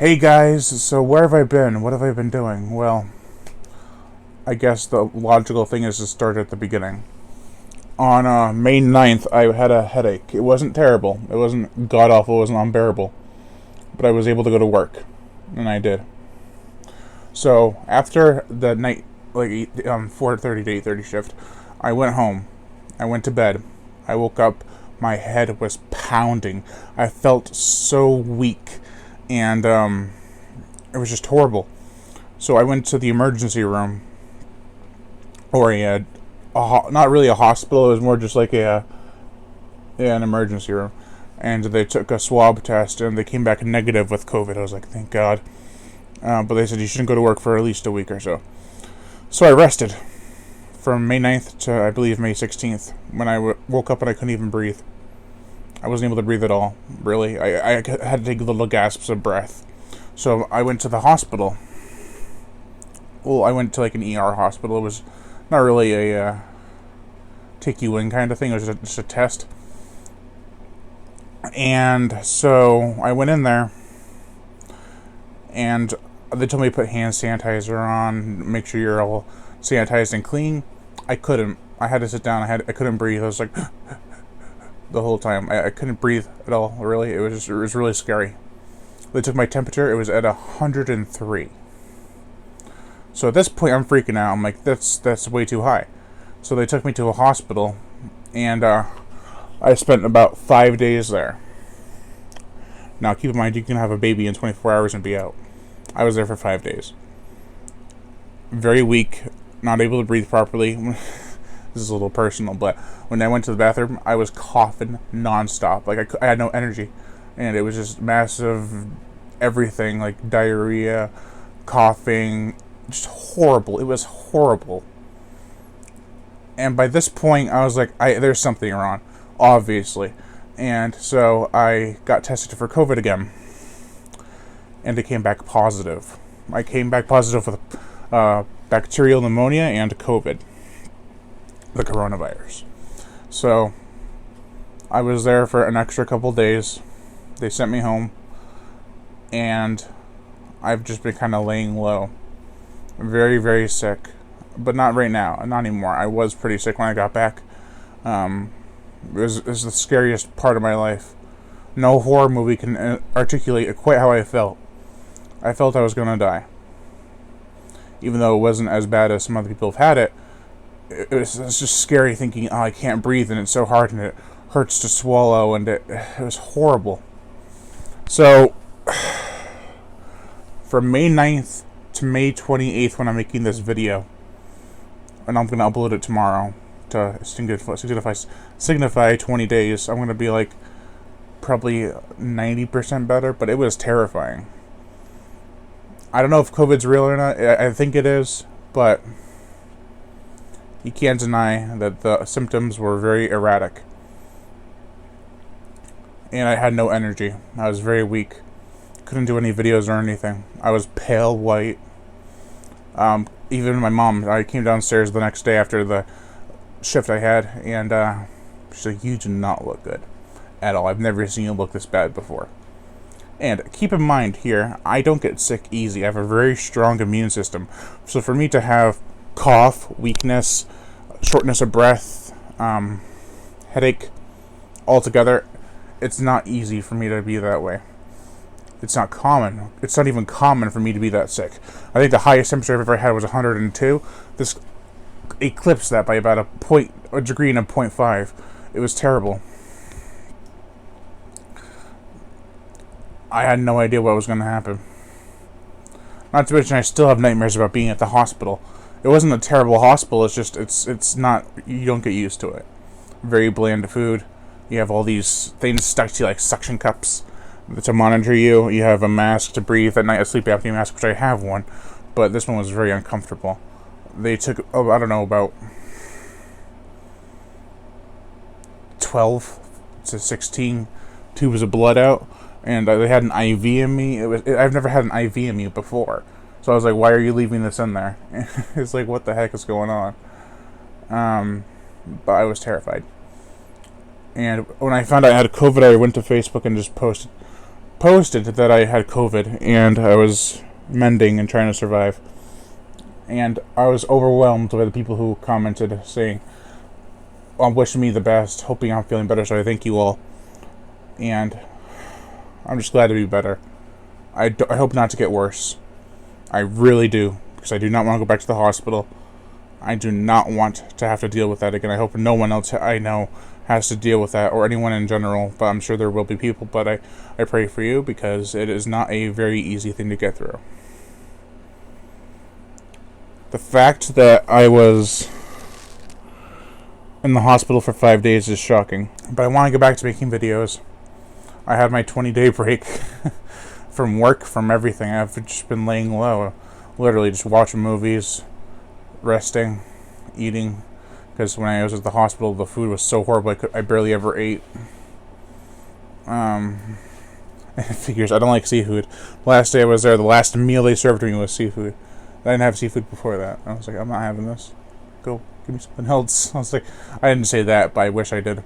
Hey guys, so where have I been? What have I been doing? Well, I guess the logical thing is to start at the beginning. On May 9th, I had a headache. It wasn't terrible. It wasn't god awful. It wasn't unbearable. But I was able to go to work. And I did. So, after the night, 4:30 to 8:30 shift, I went home. I went to bed. I woke up. My head was pounding. I felt so weak. And, it was just horrible. So I went to the emergency room, or not really a hospital. It was more just like an emergency room, and they took a swab test, and they came back negative with COVID. I was like, thank God. But they said you shouldn't go to work for at least a week or so. So I rested from May 9th to, I believe, May 16th, when I woke up and I couldn't even breathe. I wasn't able to breathe at all, really. I had to take little gasps of breath. So I went to the hospital. Well, I went to like an ER hospital. It was not really a take you in kind of thing. It was just a test. And so I went in there, and they told me to put hand sanitizer on, make sure you're all sanitized and clean. I couldn't. I had to sit down. I couldn't breathe. I was like the whole time. I couldn't breathe at all. Really, it was really scary. They took my temperature. It was at 103. So at this point, I'm freaking out. I'm like, that's way too high. So they took me to a hospital, and I spent about 5 days there. Now, keep in mind, you can have a baby in 24 hours and be out. I was there for 5 days. Very weak, not able to breathe properly. This is a little personal, but when I went to the bathroom, I was coughing nonstop. Like, I had no energy. And it was just massive everything, like diarrhea, coughing, just horrible. It was horrible. And by this point, I was like, there's something wrong, obviously. And so I got tested for COVID again. And it came back positive. I came back positive with bacterial pneumonia and COVID, the coronavirus. So I was there for an extra couple days. They sent me home, and I've just been kind of laying low. Very, very sick, but not right now, not anymore. I was pretty sick when I got back. It was the scariest part of my life. No horror movie can articulate quite how I felt. I felt I was going to die. Even though it wasn't as bad as some other people have had it, it was just scary thinking, oh, I can't breathe, and it's so hard, and it hurts to swallow, and it was horrible. So, from May 9th to May 28th when I'm making this video, and I'm going to upload it tomorrow to signify 20 days, I'm going to be like probably 90% better, but it was terrifying. I don't know if COVID's real or not. I think it is, but you can't deny that the symptoms were very erratic. And I had no energy. I was very weak. Couldn't do any videos or anything. I was pale white. Even my mom, I came downstairs the next day after the shift I had, and she's like, you do not look good at all. I've never seen you look this bad before. And keep in mind here, I don't get sick easy. I have a very strong immune system. So for me to have cough, weakness, shortness of breath, headache, altogether, it's not easy for me to be that way. It's not common. It's not even common for me to be that sick. I think the highest temperature I've ever had was 102. This eclipsed that by about a degree and a 0.5. It was terrible. I had no idea what was going to happen. Not to mention, I still have nightmares about being at the hospital. It wasn't a terrible hospital. It's just it's not. You don't get used to it. Very bland food. You have all these things stuck to you, like suction cups to monitor you. You have a mask to breathe at night, a sleep apnea mask, which I have one, but this one was very uncomfortable. They took, I don't know, about 12 to 16 tubes of blood out, and they had an IV in me. I've never had an IV in me before, so I was like, why are you leaving this in there? It's like, what the heck is going on? But I was terrified. And when I found out I had COVID, I went to Facebook and just posted posted that I had COVID and I was mending and trying to survive. And I was overwhelmed by the people who commented saying, wishing me the best, hoping I'm feeling better, so I thank you all. And I'm just glad to be better. I hope not to get worse. I really do, because I do not want to go back to the hospital. I do not want to have to deal with that again. I hope no one else I know has to deal with that, or anyone in general, but I'm sure there will be people, but I pray for you, because it is not a very easy thing to get through. The fact that I was in the hospital for 5 days is shocking, but I want to get back to making videos. I had my 20-day break from work, from everything. I've just been laying low, literally just watching movies, resting, eating, because when I was at the hospital, the food was so horrible, I barely ever ate. It figures, I don't like seafood. Last day I was there, the last meal they served me was seafood. I didn't have seafood before that. I was like, I'm not having this. Go, give me something else. I was like, I didn't say that, but I wish I did,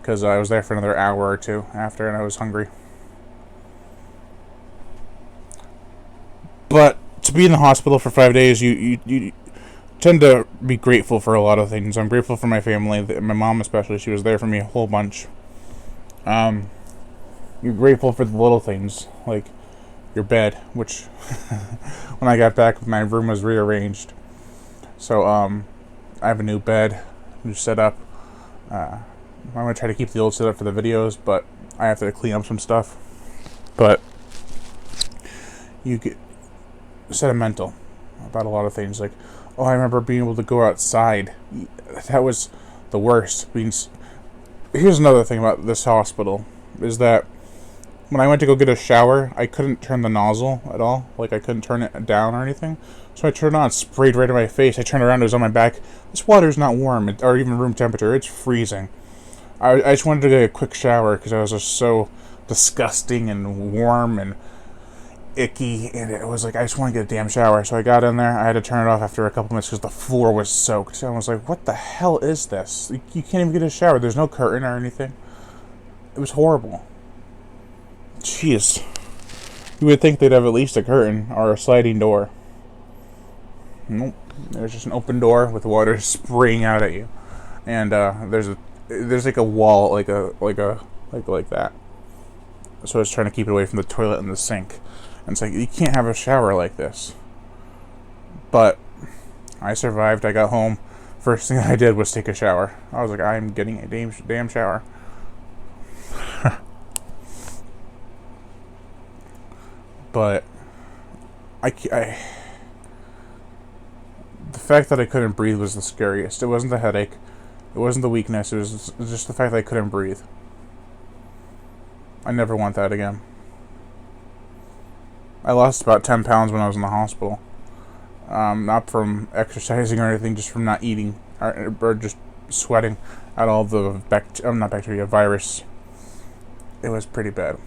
because I was there for another hour or two after, and I was hungry. But to be in the hospital for 5 days, you tend to be grateful for a lot of things. I'm grateful for my family, my mom especially. She was there for me a whole bunch. You're grateful for the little things, like your bed, which when I got back, my room was rearranged. So I have a new bed, new setup. I'm going to try to keep the old setup for the videos, but I have to clean up some stuff. But you get sentimental about a lot of things, like, oh, I remember being able to go outside. That was the worst. Here's another thing about this hospital, is that when I went to go get a shower, I couldn't turn the nozzle at all. Like, I couldn't turn it down or anything. So I turned it on, it sprayed right in my face. I turned around, it was on my back. This water's not warm, or even room temperature. It's freezing. I just wanted to get a quick shower, because I was just so disgusting and warm and icky, and it was like, I just want to get a damn shower. So I got in there. I had to turn it off after a couple minutes because the floor was soaked. I was like, what the hell is this? You can't even get a shower. There's no curtain or anything. It was horrible. Jeez. You would think they'd have at least a curtain or a sliding door. Nope. There's just an open door with water spraying out at you, and there's like a wall, like that. So I was trying to keep it away from the toilet and the sink. And it's like, you can't have a shower like this. But I survived. I got home. First thing I did was take a shower. I was like, I'm getting a damn shower. But the fact that I couldn't breathe was the scariest. It wasn't the headache. It wasn't the weakness. It was just the fact that I couldn't breathe. I never want that again. I lost about 10 pounds when I was in the hospital. Not from exercising or anything, just from not eating, or just sweating out all the virus. It was pretty bad.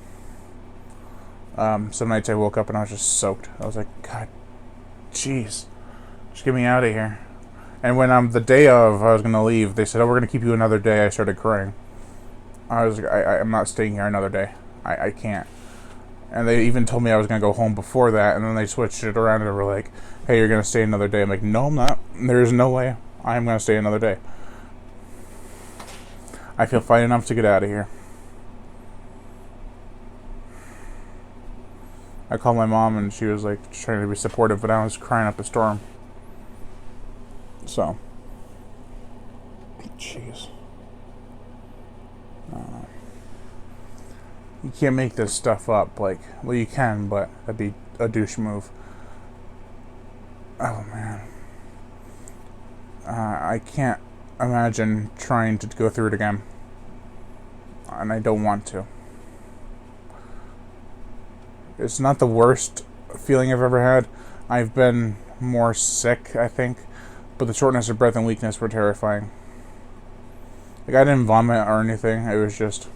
Some nights I woke up and I was just soaked. I was like, God, jeez, just get me out of here. And when the day of I was going to leave, they said, oh, we're going to keep you another day. I started crying. I was like, I'm not staying here another day. I can't. And they even told me I was going to go home before that, and then they switched it around and they were like, hey, you're going to stay another day. I'm like, no, I'm not. There's no way I'm going to stay another day. I feel fine enough to get out of here. I called my mom, and she was like trying to be supportive, but I was crying up a storm. So, jeez. You can't make this stuff up. Like, well, you can, but that'd be a douche move. Oh, man. I can't imagine trying to go through it again. And I don't want to. It's not the worst feeling I've ever had. I've been more sick, I think. But the shortness of breath and weakness were terrifying. Like, I didn't vomit or anything. It was just,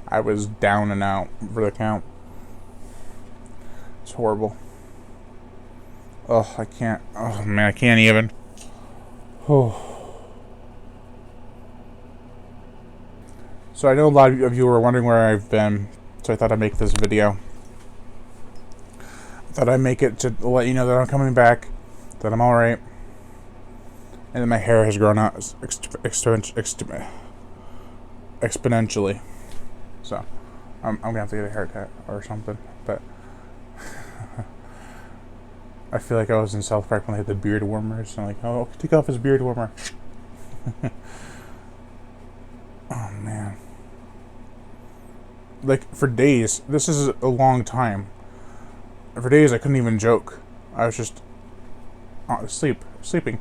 I was down and out for the count. It's horrible. Oh, I can't. Oh, man, I can't even. Oh. So I know a lot of you were wondering where I've been, so I thought I'd make this video. that I make it to let you know that I'm coming back, that I'm alright, and that my hair has grown out exponentially. So, I'm gonna have to get a haircut or something, but I feel like I was in South Park when they had the beard warmers. I'm like, oh, take off his beard warmer. Oh, man. Like, for days, this is a long time. For days, I couldn't even joke. I was just sleeping.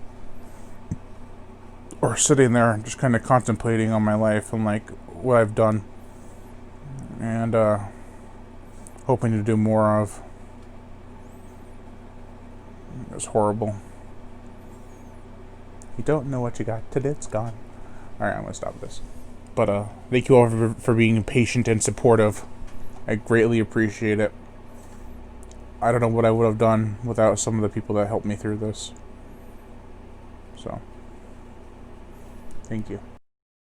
Or sitting there, just kind of contemplating on my life and, like, what I've done. And, hoping to do more of. It was horrible. You don't know what you got till it's gone. Alright, I'm gonna stop this. But, thank you all for being patient and supportive. I greatly appreciate it. I don't know what I would have done without some of the people that helped me through this. So, thank you.